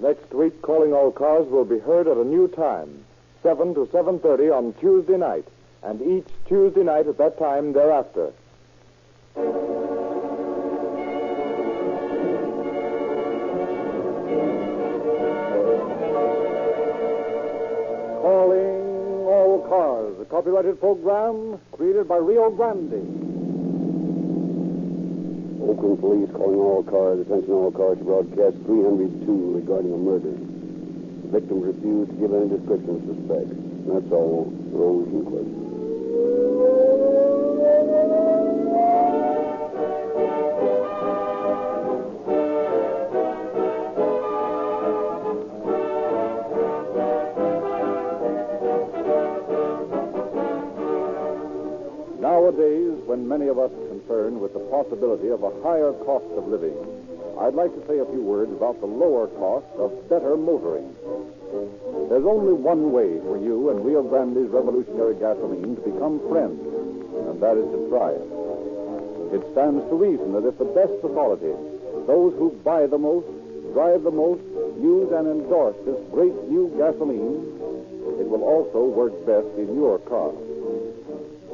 Next week, Calling All Cars will be heard at a new time, 7 to 7:30 on Tuesday night, and each Tuesday night at that time thereafter. Calling All Cars, a copyrighted program created by Rio Grande. Oakland Police calling all cars. Attention all cars to broadcast 302 regarding a murder. The victim refused to give any description of suspect. That's all. Rosenquist. Nowadays, when many of us are concerned with the possibility of a higher cost of living, I'd like to say a few words about the lower cost of better motoring. There's only one way for you and Rio Grande's revolutionary gasoline to become friends, and that is to try it. It stands to reason that if the best authorities, those who buy the most, drive the most, use and endorse this great new gasoline, it will also work best in your car.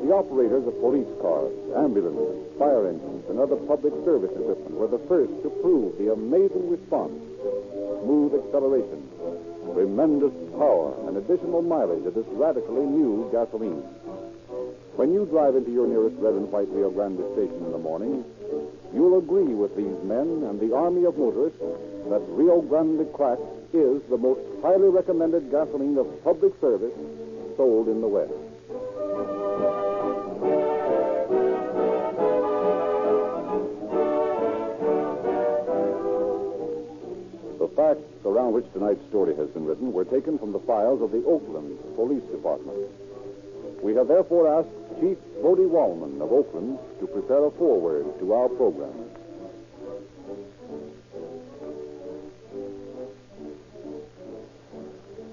The operators of police cars, ambulances, fire engines, and other public service equipment were the first to prove the amazing response, smooth acceleration, tremendous power, and additional mileage of this radically new gasoline. When you drive into your nearest red and white Rio Grande station in the morning, you'll agree with these men and the army of motorists that Rio Grande Crack is the most highly recommended gasoline of public service sold in the West. The facts around which tonight's story has been written were taken from the files of the Oakland Police Department. We have therefore asked Chief Bodie Wallman of Oakland to prepare a foreword to our program.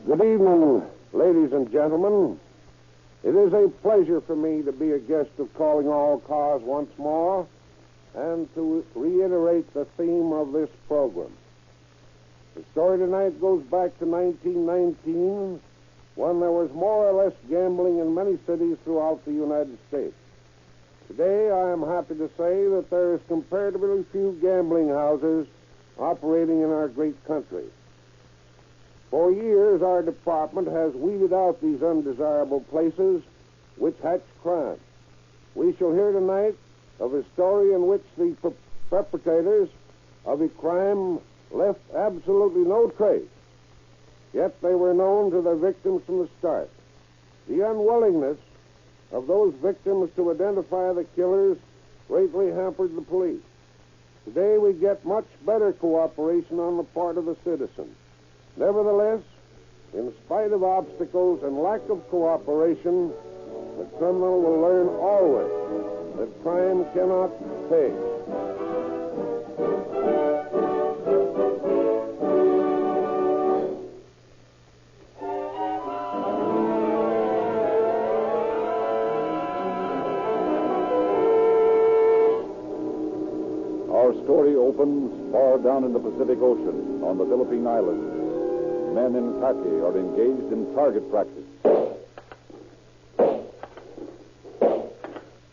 Good evening, ladies and gentlemen. It is a pleasure for me to be a guest of Calling All Cars once more and to reiterate the theme of this program. The story tonight goes back to 1919, when there was more or less gambling in many cities throughout the United States. Today, I am happy to say that there is comparatively few gambling houses operating in our great country. For years, our department has weeded out these undesirable places which hatch crime. We shall hear tonight of a story in which the perpetrators of a crime left absolutely no trace, yet they were known to their victims from the start. The unwillingness of those victims to identify the killers greatly hampered the police. Today we get much better cooperation on the part of the citizens. Nevertheless, in spite of obstacles and lack of cooperation, the criminal will learn always that crime cannot pay. Our story opens far down in the Pacific Ocean on the Philippine Islands. Men in khaki are engaged in target practice.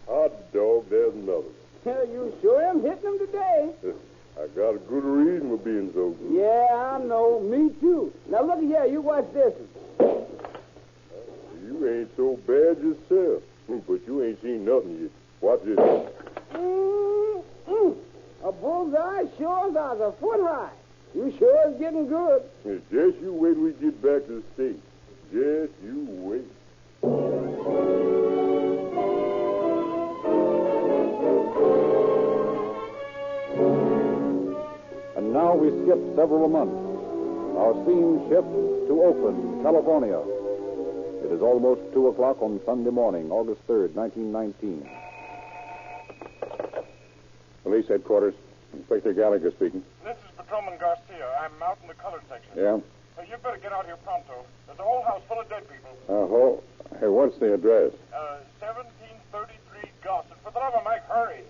Hot dog, there's another. You sure am hitting them today. I got a good reason for being so good. Yeah, I know. Me too. Now, look here. You watch this. You ain't so bad yourself, but you ain't seen nothing yet. Watch this. A bullseye sure is a foot high. You sure is getting good. Just you wait till we get back to the state. Just you wait. And now we skip several months. Our scene shifts to Oakland, California. It is almost 2 o'clock on Sunday morning, August 3rd, 1919. Police headquarters. Inspector Gallagher speaking. This is Patrolman Garcia. I'm out in the colored section. Yeah? You better get out here pronto. There's a whole house full of dead people. Hey, what's the address? 1733 Gossett. For the love of Mike, hurry.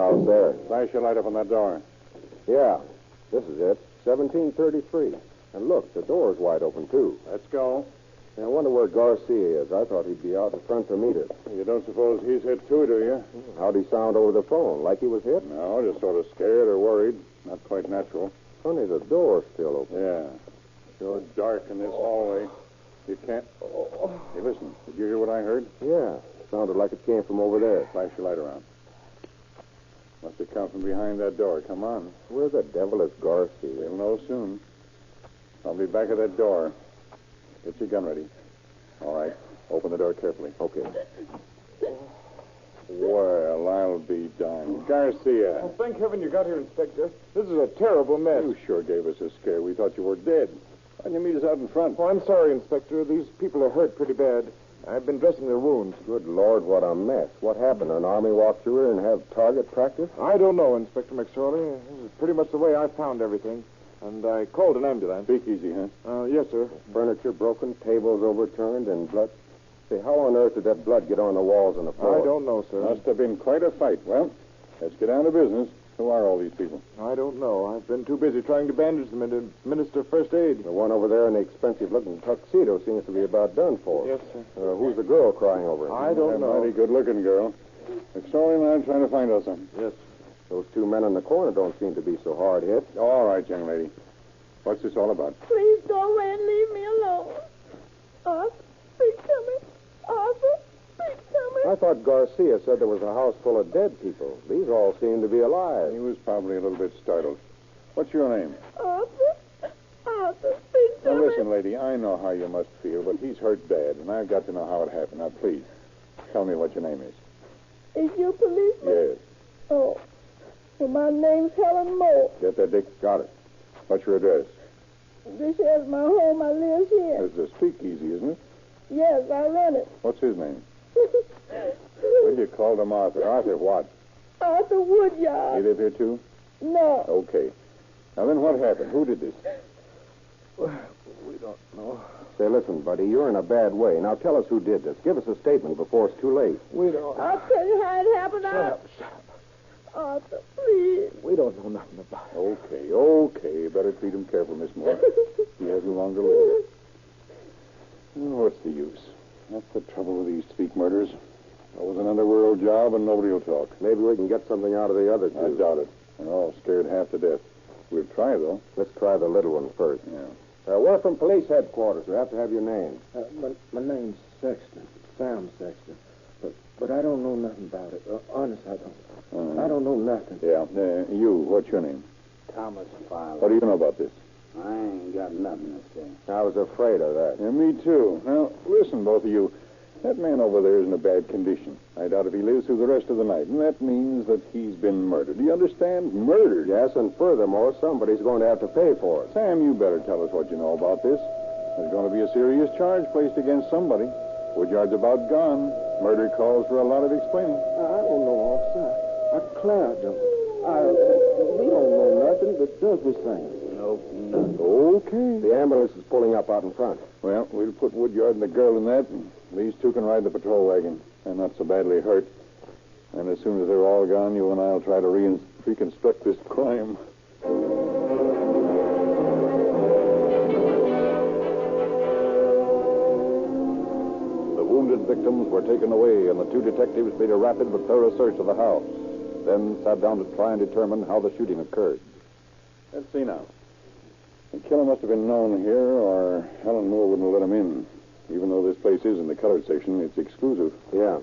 house there. Flash your light up on that door. Yeah, this is it. 1733. And look, the door's wide open, too. Let's go. I wonder where Garcia is. I thought he'd be out in front to meet us. You don't suppose he's hit too, do you? How'd he sound over the phone? Like he was hit? No, just sort of scared or worried. Not quite natural. Funny, the door's still open. Yeah. Sure dark in this hallway. You can't... Hey, listen. Did you hear what I heard? Yeah. Sounded like it came from over there. Flash your light around. Must have come from behind that door. Come on. Where the devil is Garcia? We'll know soon. I'll be back at that door. Get your gun ready. All right. Open the door carefully. Okay. Well, I'll be darned. Garcia. Oh, thank heaven you got here, Inspector. This is a terrible mess. You sure gave us a scare. We thought you were dead. Why'd you meet us out in front? Oh, I'm sorry, Inspector. These people are hurt pretty bad. I've been dressing their wounds. Good Lord, what a mess. What happened? An army walk through here and have target practice? I don't know, Inspector McSorley. This is pretty much the way I found everything. And I called an ambulance. Speak easy, huh? Yes, sir. Furniture broken, tables overturned, and blood. Say, how on earth did that blood get on the walls and the floor? I don't know, sir. Must have been quite a fight. Well, let's get down to business. Who are all these people? I don't know. I've been too busy trying to bandage them and administer first aid. The one over there in the expensive-looking tuxedo seems to be about done for. Yes, sir. Who's the girl crying over him? I don't know. Mighty good-looking girl. McSorley and I'm trying to find out something. Yes. Those two men in the corner don't seem to be so hard hit. All right, young lady. What's this all about? Please go away and leave me alone. Arthur, he's coming. Arthur, he's coming. I thought Garcia said there was a house full of dead people. These all seem to be alive. He was probably a little bit startled. What's your name? Arthur, Arthur, he's Now, coming. listen, lady, I know how you must feel, but he's hurt bad, and I've got to know how it happened. Now, please, tell me what your name is. Is you policeman? Yes. Oh, well, my name's Helen Moore. Get that, Dick? Got it. What's your address? This here's my home. I live here. This is a speakeasy, isn't it? Yes, I run it. What's his name? Well, you called him Arthur. Arthur what? Arthur Woodyard. You live here, too? No. Okay. Now, then what happened? Who did this? We don't know. Say, listen, buddy, you're in a bad way. Now tell us who did this. Give us a statement before it's too late. We don't. I'll tell you how it happened. Shut up. Arthur, please. We don't know nothing about it. Okay. Better treat him careful, Miss Moore. He hasn't long to live. Oh, what's the use? That's the trouble with these speak murders. It was an underworld job, and nobody will talk. Maybe we can get something out of the other two. I doubt it. They're all scared half to death. We'll try, though. Let's try the little one first. Yeah. We're from police headquarters. We have to have your name. My name's Sexton. Sam Sexton. But I don't know nothing about it. Honest, I don't. I don't know nothing. Yeah. You, what's your name? Thomas Fowler. What do you know about this? I ain't got nothing to say. I was afraid of that. Yeah, me too. Now, listen, both of you. That man over there is in a bad condition. I doubt if he lives through the rest of the night. And that means that he's been murdered. Do you understand? Murdered. Yes, and furthermore, somebody's going to have to pay for it. Sam, you better tell us what you know about this. There's going to be a serious charge placed against somebody. Woodyard's about gone. Murder calls for a lot of explaining. I don't know, officer. I declare I don't. We don't know nothing, but does we think? Nope. Okay. The ambulance is pulling up out in front. Well, we'll put Woodyard and the girl in that, and these two can ride the patrol wagon. They're not so badly hurt. And as soon as they're all gone, you and I'll try to reconstruct this crime. The wounded victims were taken away, and the two detectives made a rapid but thorough search of the house. Then sat down to try and determine how the shooting occurred. Let's see now. The killer must have been known here, or Helen Moore wouldn't have let him in. Even though this place is in the colored section, it's exclusive. Yeah.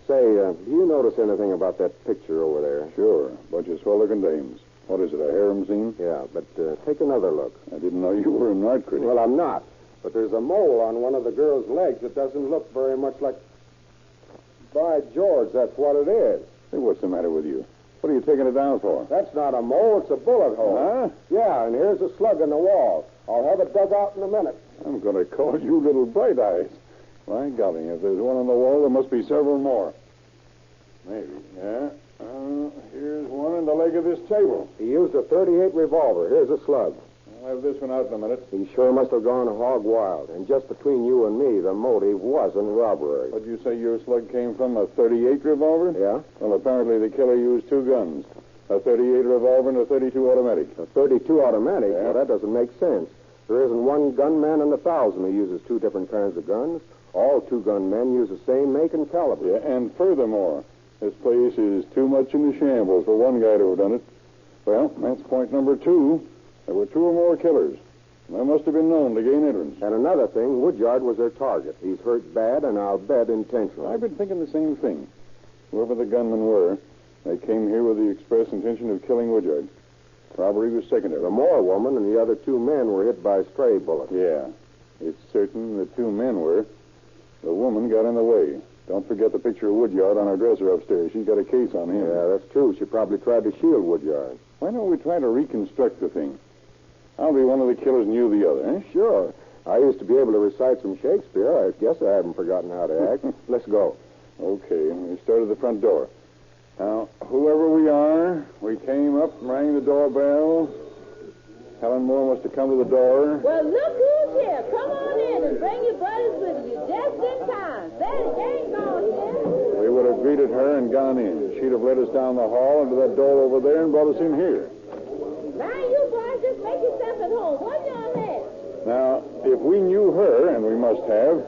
Say, do you notice anything about that picture over there? Sure. Bunch of swell-looking dames. What is it, a harem scene? Yeah, but take another look. I didn't know you were an art critic. Well, I'm not. But there's a mole on one of the girl's legs that doesn't look very much like... By George, that's what it is. Hey, what's the matter with you? What are you taking it down for? That's not a mole, it's a bullet hole. Huh? Yeah, and here's a slug in the wall. I'll have it dug out in a minute. I'm going to call you little bright eyes. My golly, if there's one on the wall, there must be several more. Maybe, yeah. Here's one in the leg of this table. He used a .38 revolver. Here's a slug. I'll have this one out in a minute. He sure must have gone hog wild. And just between you and me, the motive wasn't robbery. What'd you say your slug came from? A .38 revolver? Yeah? Well, apparently the killer used two guns. A .38 revolver and a .32 automatic. A .32 automatic? Yeah. Well, that doesn't make sense. There isn't one gunman in 1,000 who uses two different kinds of guns. All two gunmen use the same make and caliber. Yeah, and furthermore, this place is too much in the shambles for one guy to have done it. Well, that's point number 2. There were 2 or more killers. They must have been known to gain entrance. And another thing, Woodyard was their target. He's hurt bad, and I'll bet intentionally. I've been thinking the same thing. Whoever the gunmen were, they came here with the express intention of killing Woodyard. Robbery was secondary. The Moore woman and the other 2 men were hit by stray bullets. Yeah. It's certain the 2 men were. The woman got in the way. Don't forget the picture of Woodyard on her dresser upstairs. She's got a case on him. Yeah, that's true. She probably tried to shield Woodyard. Why don't we try to reconstruct the thing? I'll be one of the killers and you the other, eh? Sure. I used to be able to recite some Shakespeare. I guess I haven't forgotten how to act. Let's go. Okay, we start at the front door. Now, whoever we are, we came up and rang the doorbell. Helen Moore must have come to the door. Well, look who's here. Come on in and bring your buddies with you. Just in time. Betty, they ain't gone yet. We would have greeted her and gone in. She'd have led us down the hall into that door over there and brought us in here. Now, you boys just make yourself at home. What's your head? Now, if we knew her, and we must have,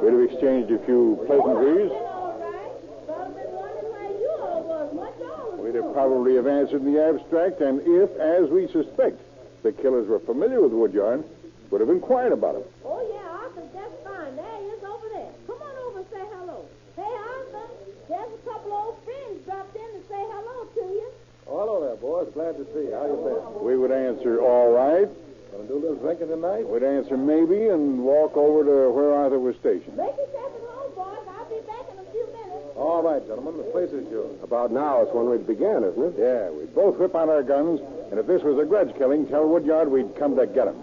we'd have exchanged a few pleasantries. All right. But I've been wondering where you all was. What y'all was We'd have doing? probably have answered in the abstract, and if, as we suspect, the killers were familiar with Woodyard, would have inquired about him. Oh, yeah, Arthur, that's fine. There he is over there. Come on over and say hello. Hey, Arthur, there's a couple old friends dropped in to say hello to you. Oh, hello there, boys. Glad to see you. How you been? We would answer, all right. Gonna do a little drinking tonight? We'd answer maybe and walk over to where Arthur was stationed. Make yourself at home, boys. I'll be back in a few minutes. All right, gentlemen. The place is yours. About now is when we began, isn't it? Yeah, we'd both whip out our guns, and if this was a grudge killing, tell Woodyard we'd come to get him.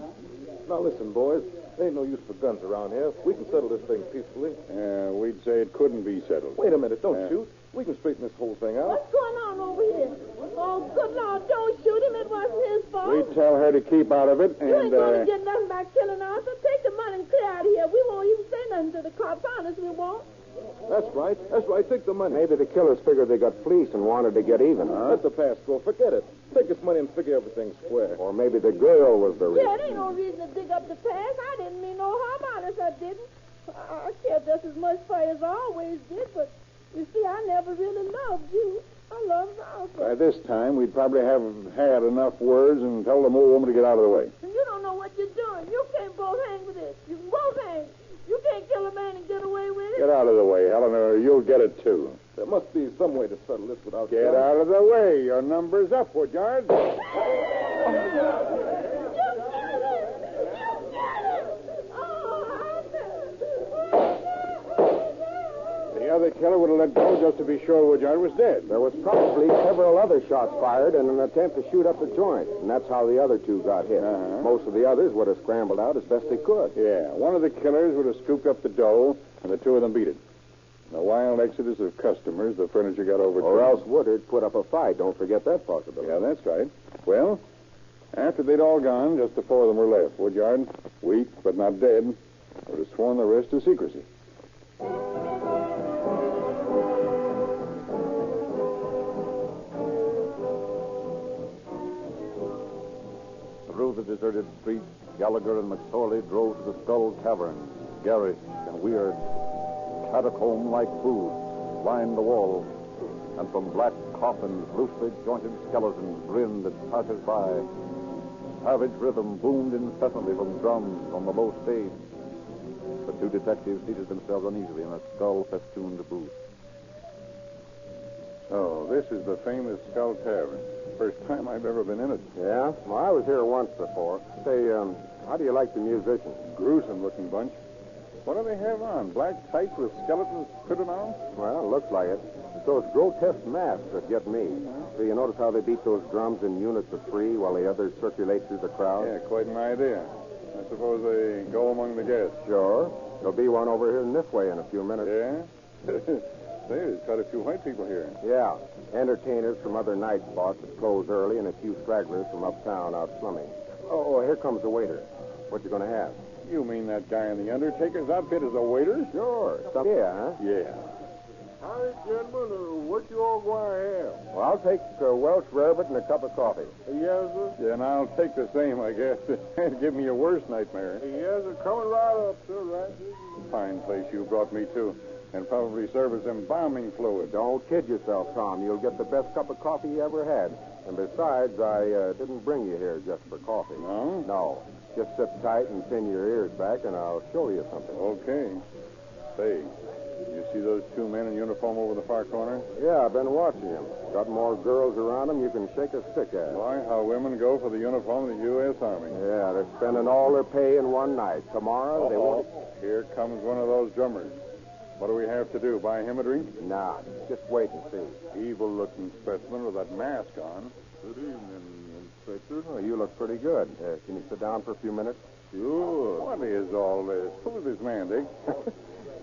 Now, listen, boys. There ain't no use for guns around here. We can settle this thing peacefully. Yeah, we'd say it couldn't be settled. Wait a minute. Don't Yeah. shoot. We can straighten this whole thing out. What's going on over here? Oh, good Lord, don't shoot him. It wasn't his fault. We'd tell her to keep out of it, You ain't and, going to get nothing by killing Arthur. Take the money and clear out of here. We won't even say nothing to the cops. Honest, we won't. That's right. That's right. Take the money. Maybe the killers figured they got fleeced and wanted to get even. Let the past go. Forget it. Take this money and figure everything square. Or maybe the girl was the reason. Yeah, there ain't no reason to dig up the past. I didn't mean no harm, honest, I didn't. I cared just as much for you as I always did, but you see, I never really loved you. I loved Arthur. by this time, we'd probably have had enough words and tell the Moore woman to get out of the way. And you don't know what you're doing. You can't both hang with this. You can both hang. You can't kill a man and get away with it. Get out of the way, Helen, or you'll get it, too. There must be some way to settle this without Get guns. out of the way. Your number's up, Woodyard. You get it! You get it! Oh, Arthur! The other killer would have let go just to be sure Woodyard was dead. There was probably several other shots fired in an attempt to shoot up the joint, and that's how the other 2 got hit. Uh-huh. Most of the others would have scrambled out as best they could. Yeah, one of the killers would have scooped up the dough, and the 2 of them beat it. In the wild exodus of customers, the furniture got overturned. Or else Woodard put up a fight. Don't forget that possibility. Yeah, that's right. Well, after they'd all gone, just the 4 of them were left. Woodyard, weak but not dead, would have sworn the rest to secrecy. Through the deserted streets, Gallagher and McSorley drove to the Skull Tavern. Garish and weird, catacomb-like foods lined the walls, and from black coffins, loosely jointed skeletons grinned at passers-by. Savage rhythm boomed incessantly from drums on the low stage. The 2 detectives seated themselves uneasily in a skull-festooned booth. Oh, this is the famous Skull Tavern. First time I've ever been in it. Yeah? Well, I was here once before. Say, how do you like the musicians? Gruesome-looking bunch. What do they have on? Black tights with skeletons printed on them? Well, it looks like it. It's those grotesque masks that get me. So you notice how they beat those drums in units of 3 while the others circulate through the crowd? Yeah, quite an idea. I suppose they go among the guests. Sure. There'll be one over here in this way in a few minutes. Yeah? There's quite a few white people here. Yeah. Entertainers from other night spots that close early and a few stragglers from uptown out slumming. Oh, here comes the waiter. What you going to have? You mean that guy in the Undertaker's outfit is a waiter? Sure. Some beer, huh? Yeah. Howdy, gentlemen. What you all going to have? Well, I'll take a Welsh rarebit and a cup of coffee. Yes, sir. Yeah, and I'll take the same, I guess. Give me a worse nightmare. Yes, sir. Coming right up, sir. Right. Fine place you brought me to. And probably serve as embalming fluid. Don't kid yourself, Tom. You'll get the best cup of coffee you ever had. And besides, I didn't bring you here just for coffee. No? No. Just sit tight and pin your ears back, and I'll show you something. Okay. Say, you see those two men in uniform over the far corner? Yeah, I've been watching them. Got more girls around them you can shake a stick at. Why, how women go for the uniform of the U.S. Army. Yeah, they're spending all their pay in one night. Tomorrow, they won't... Here comes one of those drummers. What do we have to do? Buy him a drink? Nah, just wait and see. Evil-looking specimen with that mask on. Good evening, Inspector. Oh, you look pretty good. Can you sit down for a few minutes? Sure. What is all this? Who is this man, Dick?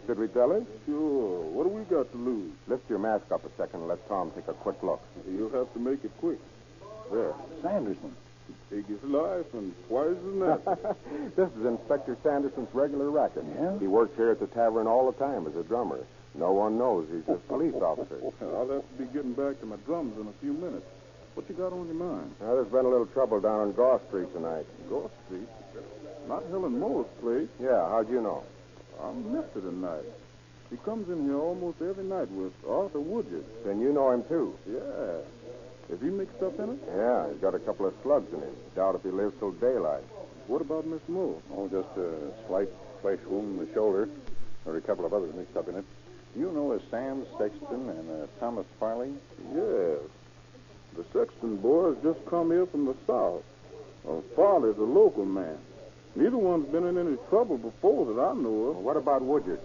Should we tell him? Sure. What do we got to lose? Lift your mask up a second and let Tom take a quick look. You'll have to make it quick. There. Sanderson. Take his life and twice as much. This is Inspector Sanderson's regular racket. Yeah? He works here at the tavern all the time as a drummer. No one knows he's a police officer. I'll have to be getting back to my drums in a few minutes. What you got on your mind? Now, there's been a little trouble down on Goss Street tonight. Goss Street? Not Helen Moore's place. Yeah, how'd you know? I met her tonight. He comes in here almost every night with Arthur Woodard. Then you know him, too. Yeah. Is he mixed up in it? Yeah, he's got a couple of slugs in him. Doubt if he lives till daylight. What about Miss Moore? Oh, just a slight flesh wound in the shoulder. There are a couple of others mixed up in it. You know a Sam Sexton and a Thomas Farley? Yes. The Sexton boys just come here from the south. Farley's a local man. Neither one's been in any trouble before that I know of. Well, what about Woodard?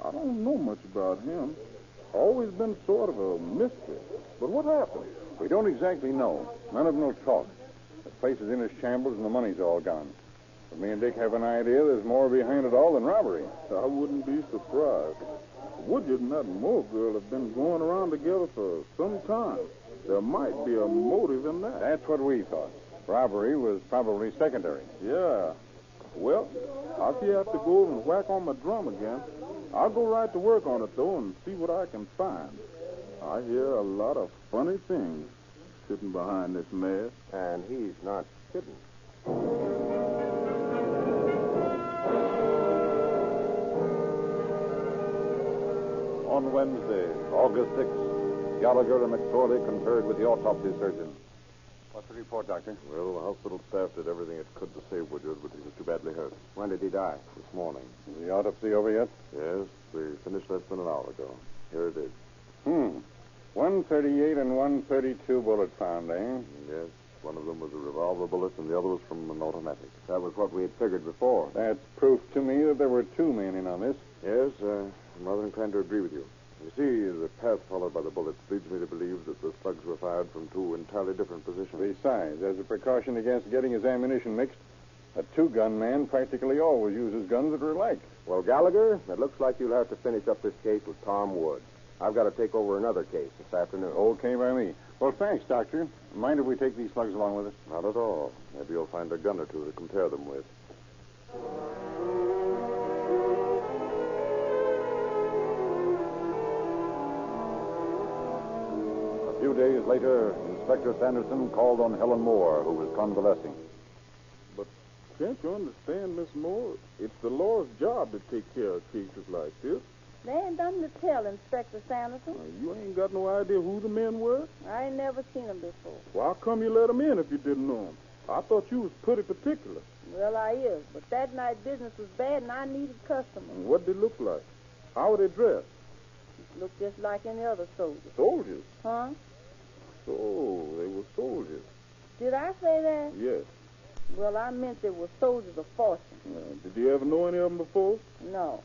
I don't know much about him. Always been sort of a mystery. But what happened? We don't exactly know. None of them will talk. The place is in its shambles and the money's all gone. But me and Dick have an idea there's more behind it all than robbery. I wouldn't be surprised. Woodard and that Moore girl have been going around together for some time. There might be a motive in that. That's what we thought. Robbery was probably secondary. Yeah. Well, I'll have to go over and whack on my drum again. I'll go right to work on it, though, and see what I can find. I hear a lot of funny things sitting behind this mask. And he's not kidding. On Wednesday, August 6th, Gallagher and McSorley conferred with the autopsy surgeon. What's the report, Doctor? Well, the hospital staff did everything it could to save Woodard, but he was too badly hurt. When did he die? This morning. Is the autopsy over yet? Yes, they finished less than an hour ago. Here it is. 138 and 132 bullets found, eh? Yes, one of them was a revolver bullet, and the other was from an automatic. That was what we had figured before. That's proof to me that there were two men in on this. Yes, I'm rather inclined to agree with you. You see, the path followed by the bullets leads me to believe that the slugs were fired from two entirely different positions. Besides, as a precaution against getting his ammunition mixed, a two-gun man practically always uses guns that are alike. Well, Gallagher, it looks like you'll have to finish up this case with Tom Wood. I've got to take over another case this afternoon. Okay by me. Well, thanks, Doctor. Mind if we take these slugs along with us? Not at all. Maybe you'll find a gun or two to compare them with. A few days later, Inspector Sanderson called on Helen Moore, who was convalescing. But can't you understand, Miss Moore? It's the law's job to take care of cases like this. They ain't nothing to tell, Inspector Sanderson. You ain't got no idea who the men were? I ain't never seen them before. Well, how come you let them in if you didn't know them? I thought you was pretty particular. Well, I is, but that night business was bad and I needed customers. And what they look like? How were they dressed? Look just like any other soldier. Soldiers? Huh? So, they were soldiers. Did I say that? Yes. Well, I meant they were soldiers of fortune. Did you ever know any of them before? No.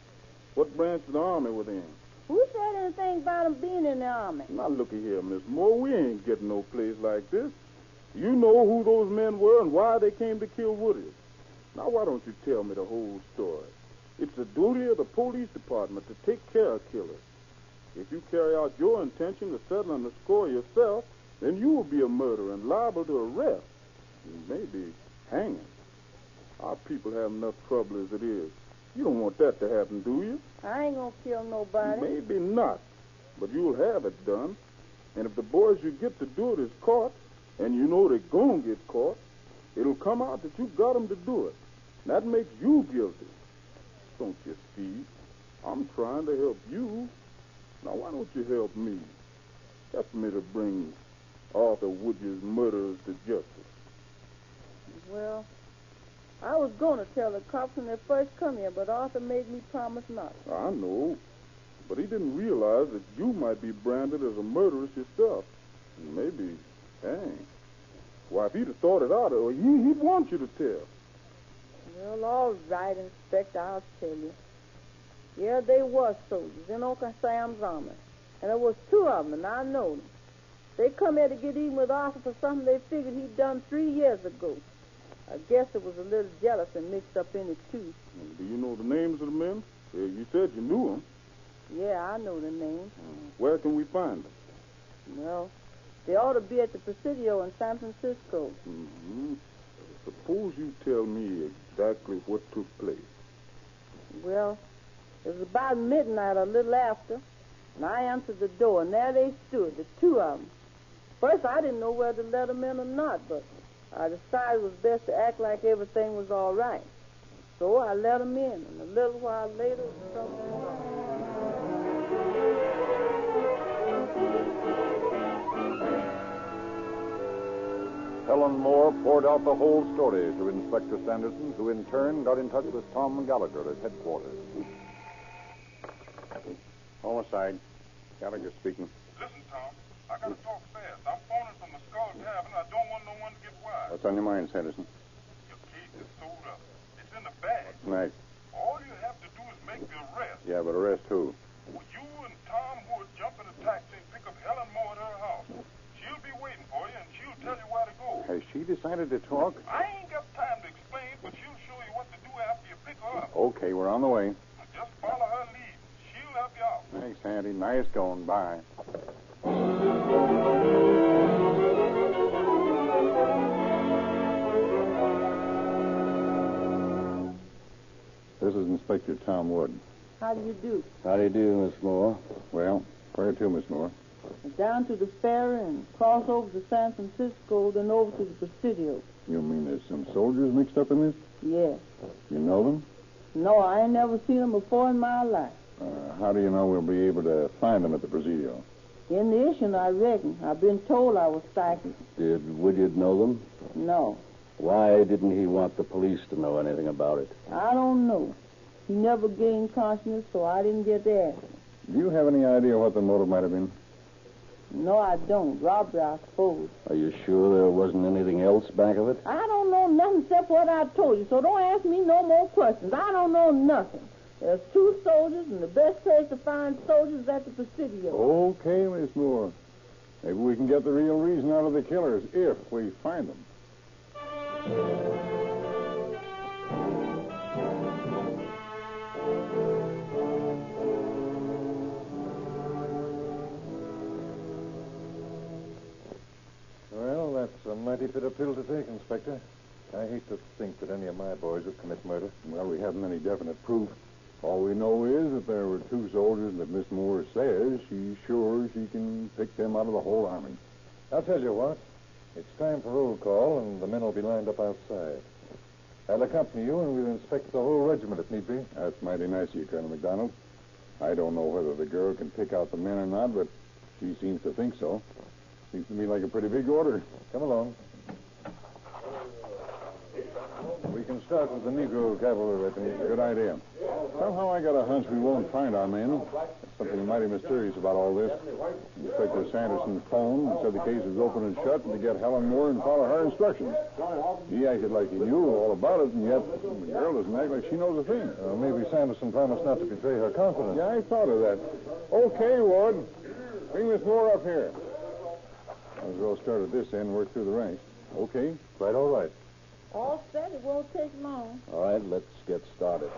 What branch of the army were they in? Who said anything about them being in the army? Now, looky here, Miss Moore. We ain't getting no place like this. You know who those men were and why they came to kill Woodard. Now, why don't you tell me the whole story? It's the duty of the police department to take care of killers. If you carry out your intention of settling the score yourself, then you will be a murderer and liable to arrest. And maybe Hanging? Our people have enough trouble as it is. You don't want that to happen, do you? I ain't gonna kill nobody. Maybe not, but you'll have it done. And if the boys you get to do it is caught, and you know they're gonna get caught, it'll come out that you got them to do it. That makes you guilty. Don't you see? I'm trying to help you. Now, why don't you help me? Help me to bring Arthur Woodge's murderers to justice. Well, I was going to tell the cops when they first come here, but Arthur made me promise not. I know, but he didn't realize that you might be branded as a murderess yourself. And maybe hanged. Why, if he'd have thought it out, he'd want you to tell. Well, all right, Inspector, I'll tell you. Yeah, they was soldiers in Uncle Sam's army. And there was 2 of them, and I know them. They come here to get even with Arthur for something they figured he'd done 3 years ago. I guess there was a little jealousy mixed up in it, too. Do you know the names of the men? You said you knew them. Yeah, I know the names. Where can we find them? Well, they ought to be at the Presidio in San Francisco. Mm-hmm. Suppose you tell me exactly what took place. Well, it was about midnight or a little after, and I answered the door, and there they stood, the 2 of them. First, I didn't know whether to let them in or not, but I decided it was best to act like everything was all right. So I let them in, and a little while later, trouble started. Helen Moore poured out the whole story to Inspector Sanderson, who in turn got in touch with Tom Gallagher at headquarters. Homicide. Gallagher speaking. Listen, Tom, I gotta talk fast. I'm phoning from the Skull Tavern. I don't want no one to get wild. What's on your mind, Sanderson? Your case is sold up. It's in the bag. Right. All you have to do is make the arrest. Yeah, but arrest who? Well, you and Tom Wood jump in a taxi and pick up Helen Moore at her house. She'll be waiting for you, and she'll tell you where to go. Has she decided to talk? I ain't got time to explain, but she'll show you what to do after you pick her up. Okay, we're on the way. Just follow her lead. She'll help you out. Thanks, Handy. Nice going. Bye. This is Inspector Tom Wood. How do you do? How do you do, Miss Moore? Well, where to, Miss Moore? Down to the ferry and cross over to San Francisco, then over to the Presidio. You mean there's some soldiers mixed up in this? Yeah. You know them? No, I ain't never seen them before in my life. How do you know we'll be able to find them at the Presidio? In the issue, I reckon. I've been told I was psychic. Did Woodyard know them? No. Why didn't he want the police to know anything about it? I don't know. He never gained consciousness, so I didn't get to ask him. Do you have any idea what the motive might have been? No, I don't. Robbery, I suppose. Are you sure there wasn't anything else back of it? I don't know nothing except what I told you, so don't ask me no more questions. I don't know nothing. There's 2 soldiers, and the best place to find soldiers is at the Presidio. Okay, Miss Moore. Maybe we can get the real reason out of the killers if we find them. Well, that's a mighty bitter pill to take, Inspector. I hate to think that any of my boys would commit murder. Well, we haven't any definite proof. All we know is that there were 2 soldiers, and that Miss Moore says she's sure she can pick them out of the whole army. I'll tell you what. It's time for roll call, and the men will be lined up outside. I'll accompany you, and we'll inspect the whole regiment if need be. That's mighty nice of you, Colonel McDonald. I don't know whether the girl can pick out the men or not, but she seems to think so. Seems to me like a pretty big order. Come along. We can start with the Negro cavalry regiment. Good idea. Somehow I got a hunch we won't find our men. There's something mighty mysterious about all this. Inspector Sanderson phoned and said the case was open and shut and to get Helen Moore and follow her instructions. He acted like he knew all about it, and yet the girl doesn't act like she knows a thing. Maybe Sanderson promised not to betray her confidence. Yeah, I thought of that. Okay, Ward. Bring Miss Moore up here. Might as well start at this end and work through the ranks. Okay? Quite all right. All set. It won't take long. All right, let's get started.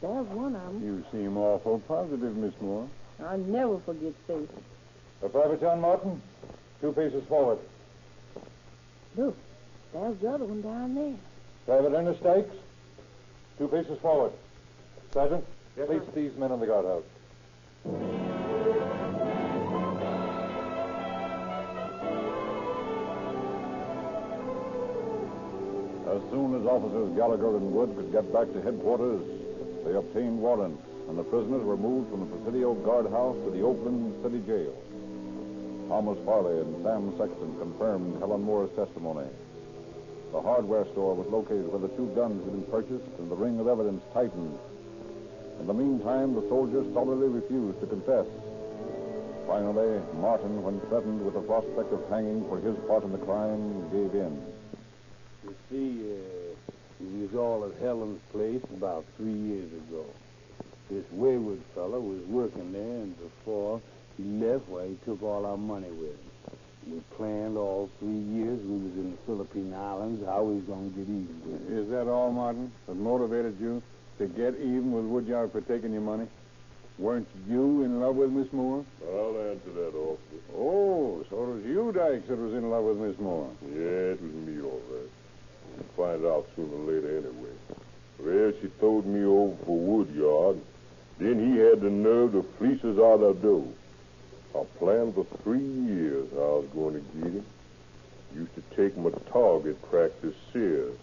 There's one of them. You seem awful positive, Miss Moore. I never forget faces. Private John Martin, 2 paces forward. Look, There's the other one down there. Private Ernest Dykes, 2 paces forward. Sergeant, Yes, place sir. these men in the guardhouse. As soon as Officers Gallagher and Wood could get back to headquarters, they obtained warrants, and the prisoners were moved from the Presidio guardhouse to the Oakland City Jail. Thomas Farley and Sam Sexton confirmed Helen Moore's testimony. The hardware store was located where the 2 guns had been purchased, and the ring of evidence tightened. In the meantime, the soldiers stolidly refused to confess. Finally, Martin, when threatened with the prospect of hanging for his part in the crime, gave in. You see, we was all at Helen's place about 3 years ago. This wayward fellow was working there, and before he left, he took all our money with him. We planned all 3 years we was in the Philippine Islands how we was going to get even with him. Is that all, Martin, that motivated you to get even with Woodyard for taking your money? Weren't you in love with Miss Moore? I'll answer that, officer. Oh, so it was you, Dykes, that was in love with Miss Moore. Yeah, it was me, all right. We'll find out sooner or later anyway. Well, she throwed me over for Woodyard. Then he had the nerve to fleece us out of dough. I planned for 3 years how I was going to get him. Used to take my target practice serious.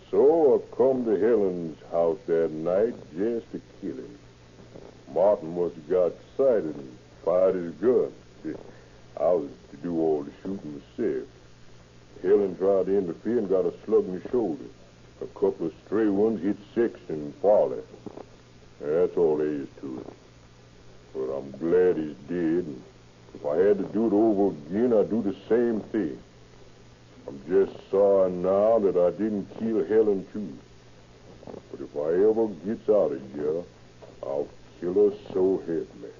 So I come to Helen's house that night just to kill him. Martin must have got excited and fired his gun. I was to do all the shooting myself. Helen tried to interfere and got a slug in the shoulder. A couple of stray ones hit Sexton and Farley. That's all there is to it. But I'm glad he's dead. And if I had to do it over again, I'd do the same thing. I'm just sorry now that I didn't kill Helen, too. But if I ever gets out of here, I'll kill her so heavily.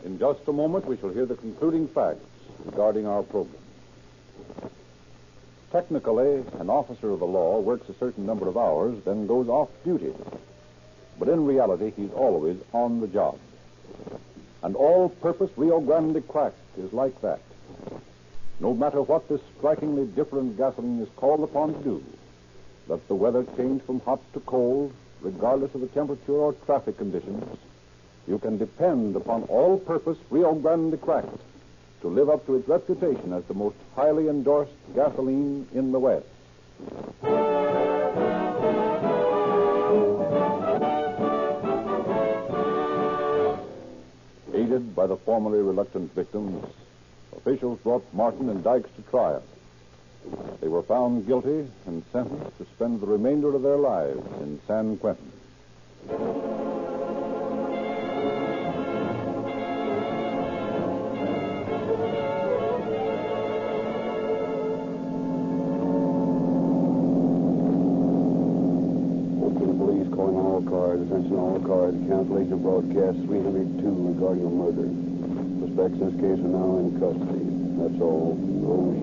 In just a moment, we shall hear the concluding facts regarding our program. Technically, an officer of the law works a certain number of hours, then goes off duty. But in reality, he's always on the job. And all-purpose Rio Grande crack is like that. No matter what this strikingly different gasoline is called upon to do, let the weather change from hot to cold, regardless of the temperature or traffic conditions, you can depend upon all-purpose Rio Grande crack to live up to its reputation as the most highly endorsed gasoline in the West. Aided by the formerly reluctant victims, officials brought Martin and Dykes to trial. They were found guilty and sentenced to spend the remainder of their lives in San Quentin. Attention all cars, cancellation of broadcast 302 regarding a murder. Suspects in this case are now in custody. That's all. Those